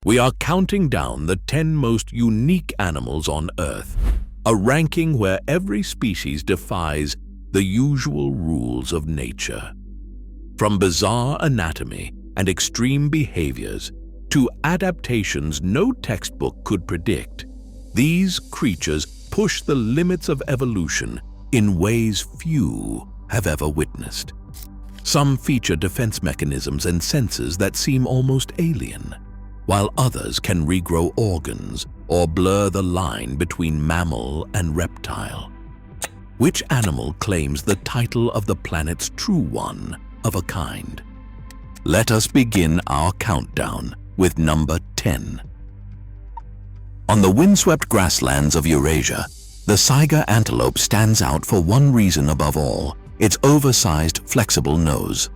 We are counting down the 10 most unique animals on Earth, a ranking where every species defies the usual rules of nature. From bizarre anatomy and extreme behaviors to adaptations no textbook could predict, these creatures push the limits of evolution in ways few have ever witnessed. Some feature defense mechanisms and senses that seem almost alien, while others can regrow organs or blur the line between mammal and reptile. Which animal claims the title of the planet's true one of a kind? Let us begin our countdown with number 10. On the windswept grasslands of Eurasia, the saiga antelope stands out for one reason above all: its oversized, flexible nose.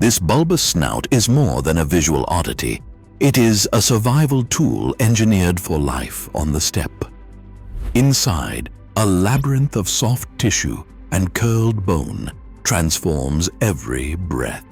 This bulbous snout is more than a visual oddity. It is a survival tool engineered for life on the steppe. Inside, a labyrinth of soft tissue and curled bone transforms every breath.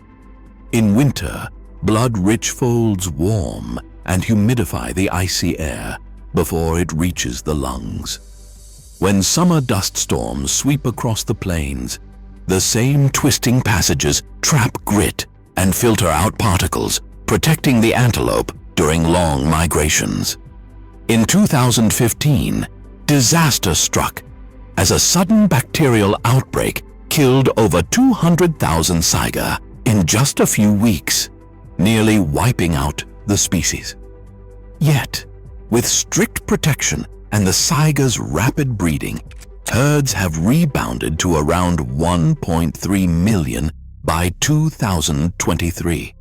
In winter, blood-rich folds warm and humidify the icy air before it reaches the lungs. When summer dust storms sweep across the plains, the same twisting passages trap grit and filter out particles, protecting the antelope during long migrations. In 2015, disaster struck as a sudden bacterial outbreak killed over 200,000 saiga in just a few weeks, nearly wiping out the species. Yet, with strict protection and the saiga's rapid breeding, herds have rebounded to around 1.3 million by 2023.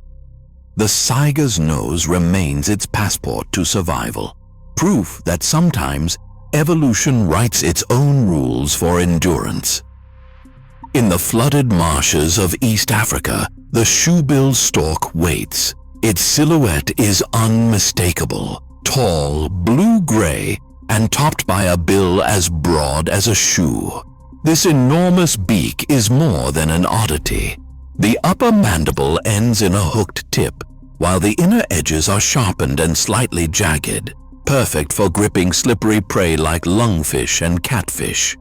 The saiga's nose remains its passport to survival, proof that sometimes evolution writes its own rules for endurance. In the flooded marshes of East Africa, the shoebill stork waits. Its silhouette is unmistakable, tall, blue-gray, and topped by a bill as broad as a shoe. This enormous beak is more than an oddity. The upper mandible ends in a hooked tip, while the inner edges are sharpened and slightly jagged, perfect for gripping slippery prey like lungfish and catfish.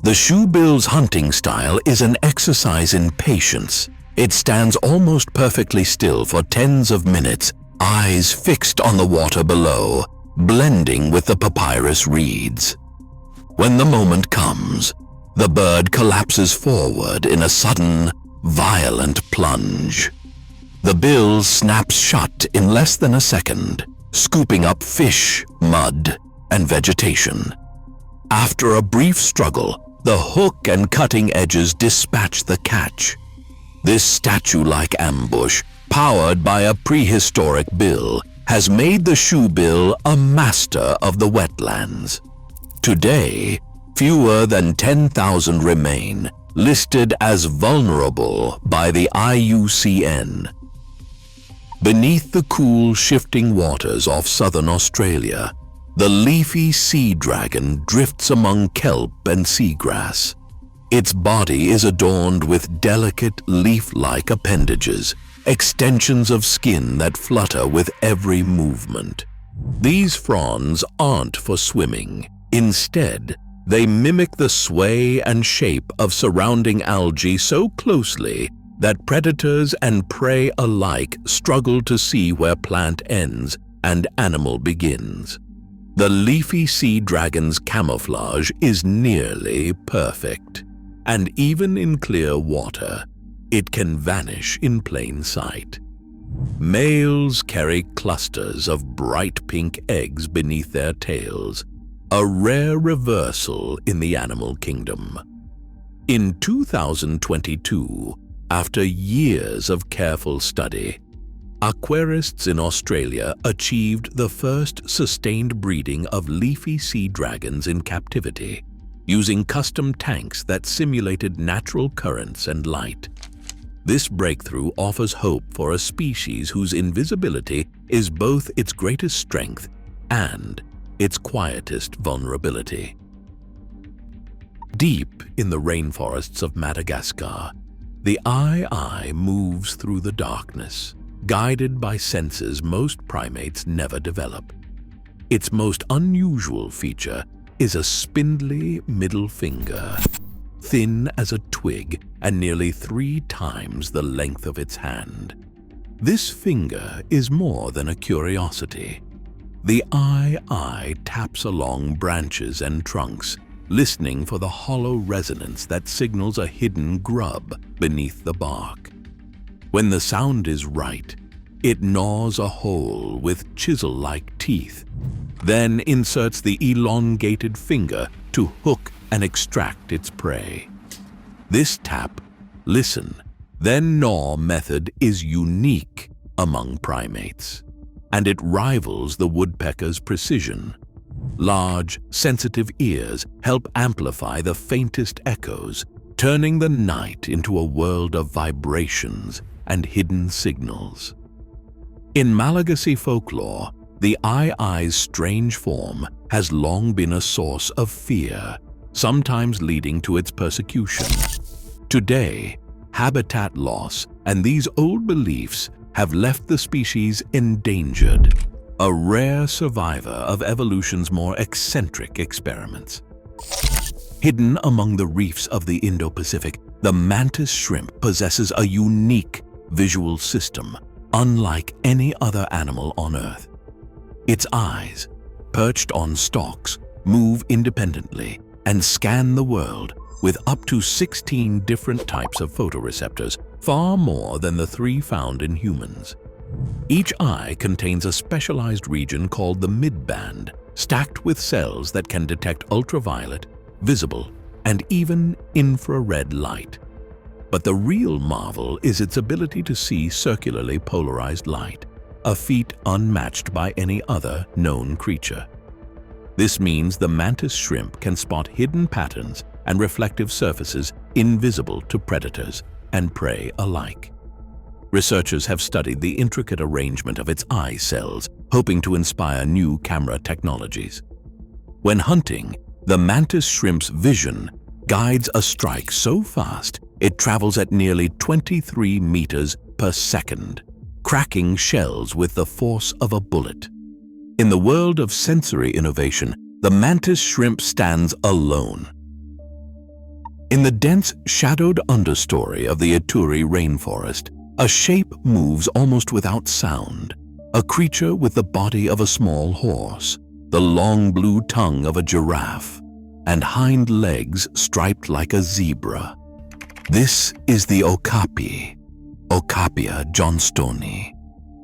The shoebill's hunting style is an exercise in patience. It stands almost perfectly still for tens of minutes, eyes fixed on the water below, blending with the papyrus reeds. When the moment comes, the bird collapses forward in a sudden, violent plunge. The bill snaps shut in less than a second, scooping up fish, mud, and vegetation. After a brief struggle, the hook and cutting edges dispatch the catch. This statue-like ambush, powered by a prehistoric bill, has made the shoebill a master of the wetlands. Today, fewer than 10,000 remain, listed as vulnerable by the IUCN. Beneath the cool, shifting waters off southern Australia, the leafy sea dragon drifts among kelp and seagrass. Its body is adorned with delicate, leaf-like appendages, extensions of skin that flutter with every movement. These fronds aren't for swimming. Instead, they mimic the sway and shape of surrounding algae so closely that predators and prey alike struggle to see where plant ends and animal begins. The leafy sea dragon's camouflage is nearly perfect, and even in clear water, it can vanish in plain sight. Males carry clusters of bright pink eggs beneath their tails, a rare reversal in the animal kingdom. In 2022, after years of careful study, aquarists in Australia achieved the first sustained breeding of leafy sea dragons in captivity, using custom tanks that simulated natural currents and light. This breakthrough offers hope for a species whose invisibility is both its greatest strength and its quietest vulnerability. Deep in the rainforests of Madagascar, the eye moves through the darkness, guided by senses most primates never develop. Its most unusual feature is a spindly middle finger, thin as a twig and nearly 3 times the length of its hand. This finger is more than a curiosity. The eye taps along branches and trunks, listening for the hollow resonance that signals a hidden grub beneath the bark. When the sound is right, it gnaws a hole with chisel-like teeth, then inserts the elongated finger to hook and extract its prey. This tap, listen, then gnaw method is unique among primates, and it rivals the woodpecker's precision. Large, sensitive ears help amplify the faintest echoes, turning the night into a world of vibrations and hidden signals. In Malagasy folklore, the aye-aye's strange form has long been a source of fear, sometimes leading to its persecution. Today, habitat loss and these old beliefs have left the species endangered, a rare survivor of evolution's more eccentric experiments. Hidden among the reefs of the Indo-Pacific, the mantis shrimp possesses a unique visual system, unlike any other animal on Earth. Its eyes, perched on stalks, move independently and scan the world with up to 16 different types of photoreceptors, far more than the 3 found in humans. Each eye contains a specialized region called the midband, stacked with cells that can detect ultraviolet, visible, and even infrared light. But the real marvel is its ability to see circularly polarized light, a feat unmatched by any other known creature. This means the mantis shrimp can spot hidden patterns and reflective surfaces invisible to predators and prey alike. Researchers have studied the intricate arrangement of its eye cells, hoping to inspire new camera technologies. When hunting, the mantis shrimp's vision guides a strike so fast it travels at nearly 23 meters per second, cracking shells with the force of a bullet. In the world of sensory innovation, the mantis shrimp stands alone. In the dense, shadowed understory of the Ituri rainforest, a shape moves almost without sound, a creature with the body of a small horse, the long blue tongue of a giraffe, and hind legs striped like a zebra. This is the okapi, Okapia johnstoni,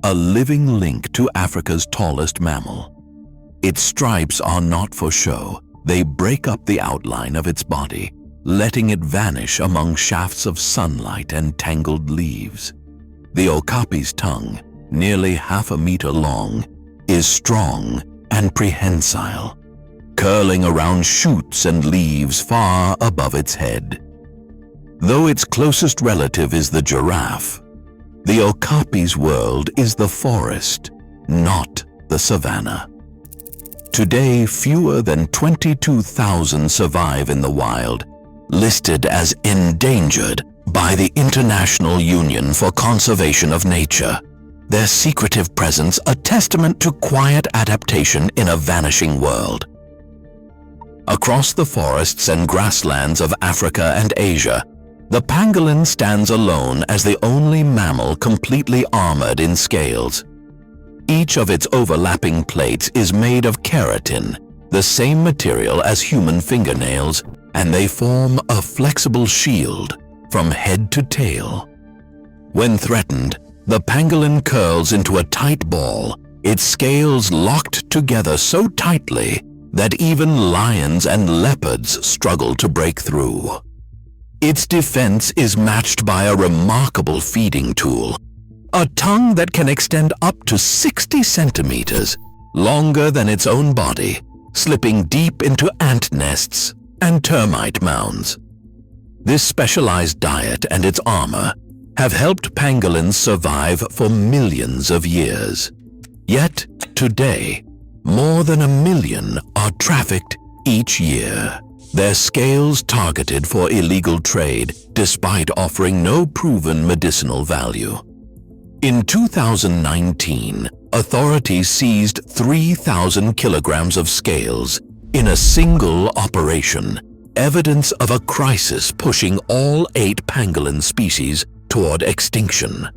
a living link to Africa's tallest mammal. Its stripes are not for show. They break up the outline of its body, letting it vanish among shafts of sunlight and tangled leaves. The okapi's tongue, nearly half a meter long, is strong and prehensile, curling around shoots and leaves far above its head. Though its closest relative is the giraffe, the okapi's world is the forest, not the savanna. Today, fewer than 22,000 survive in the wild, listed as endangered by the International Union for Conservation of Nature. Their secretive presence a testament to quiet adaptation in a vanishing world. Across the forests and grasslands of Africa and Asia, the pangolin stands alone as the only mammal completely armored in scales. Each of its overlapping plates is made of keratin, the same material as human fingernails, and they form a flexible shield from head to tail. When threatened, the pangolin curls into a tight ball, its scales locked together so tightly that even lions and leopards struggle to break through. Its defense is matched by a remarkable feeding tool, a tongue that can extend up to 60 centimeters, longer than its own body, slipping deep into ant nests and termite mounds. This specialized diet and its armor have helped pangolins survive for millions of years. Yet, today, more than 1 million are trafficked each year, their scales targeted for illegal trade despite offering no proven medicinal value. In 2019, authorities seized 3,000 kilograms of scales in a single operation, evidence of a crisis pushing all 8 pangolin species toward extinction.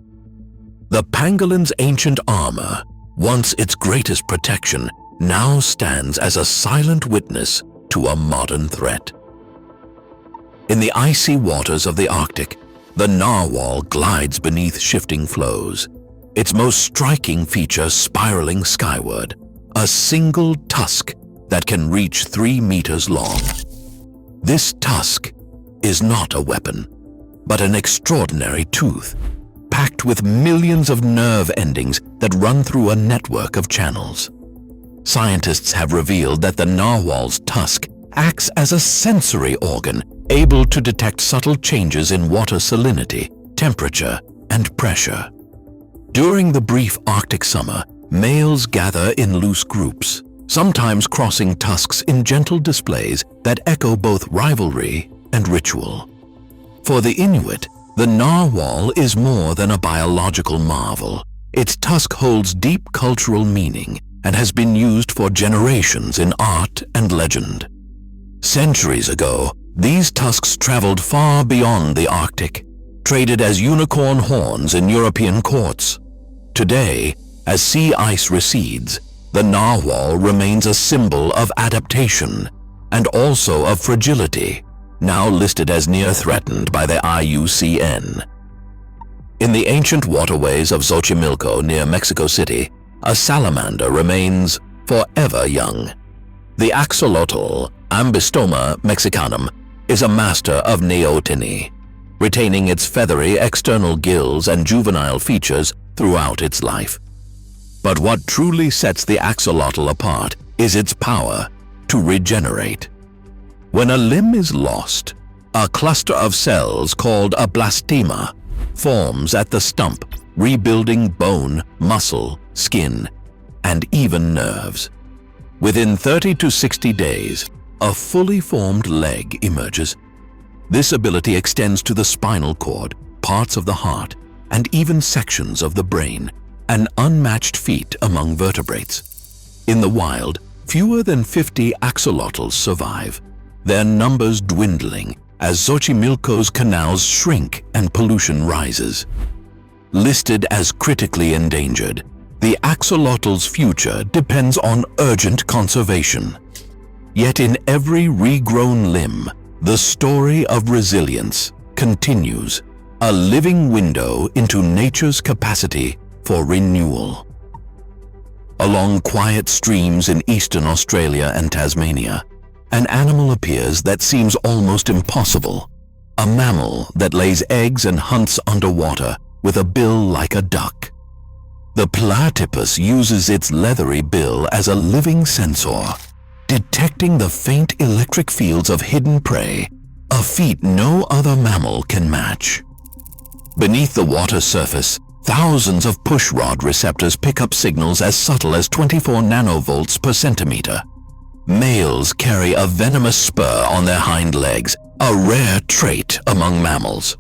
The pangolin's ancient armor, once its greatest protection, now stands as a silent witness to a modern threat. In the icy waters of the Arctic, the narwhal glides beneath shifting flows, its most striking feature spiraling skyward, a single tusk that can reach 3 meters long. This tusk is not a weapon, but an extraordinary tooth, packed with millions of nerve endings that run through a network of channels. Scientists have revealed that the narwhal's tusk acts as a sensory organ, able to detect subtle changes in water salinity, temperature, and pressure. During the brief Arctic summer, males gather in loose groups, sometimes crossing tusks in gentle displays that echo both rivalry and ritual. For the Inuit, the narwhal is more than a biological marvel. Its tusk holds deep cultural meaning and has been used for generations in art and legend. Centuries ago, these tusks traveled far beyond the Arctic, traded as unicorn horns in European courts. Today, as sea ice recedes, the narwhal remains a symbol of adaptation and also of fragility, now listed as near-threatened by the IUCN. In the ancient waterways of Xochimilco near Mexico City, a salamander remains forever young. The axolotl, Ambystoma mexicanum, is a master of neoteny, retaining its feathery external gills and juvenile features throughout its life. But what truly sets the axolotl apart is its power to regenerate. When a limb is lost, a cluster of cells called a blastema forms at the stump, rebuilding bone, muscle, skin, and even nerves. Within 30 to 60 days, a fully formed leg emerges. This ability extends to the spinal cord, parts of the heart, and even sections of the brain, an unmatched feat among vertebrates. In the wild, fewer than 50 axolotls survive, their numbers dwindling as Xochimilco's canals shrink and pollution rises. Listed as critically endangered, the axolotl's future depends on urgent conservation. Yet in every regrown limb, the story of resilience continues, a living window into nature's capacity for renewal. Along quiet streams in eastern Australia and Tasmania, an animal appears that seems almost impossible, a mammal that lays eggs and hunts underwater with a bill like a duck. The platypus uses its leathery bill as a living sensor, detecting the faint electric fields of hidden prey, a feat no other mammal can match. Beneath the water surface, thousands of pushrod receptors pick up signals as subtle as 24 nanovolts per centimeter. Males carry a venomous spur on their hind legs, a rare trait among mammals.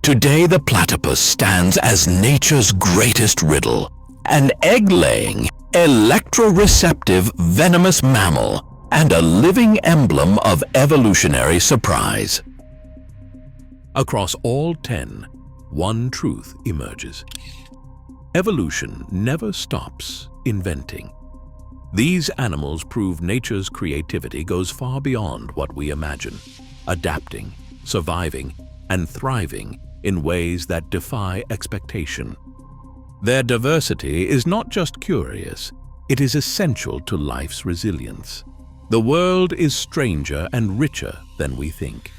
Today, the platypus stands as nature's greatest riddle, an egg-laying, electroreceptive, venomous mammal, and a living emblem of evolutionary surprise. Across all 10, one truth emerges. Evolution never stops inventing. These animals prove nature's creativity goes far beyond what we imagine, adapting, surviving, and thriving in ways that defy expectation. Their diversity is not just curious, it is essential to life's resilience. The world is stranger and richer than we think.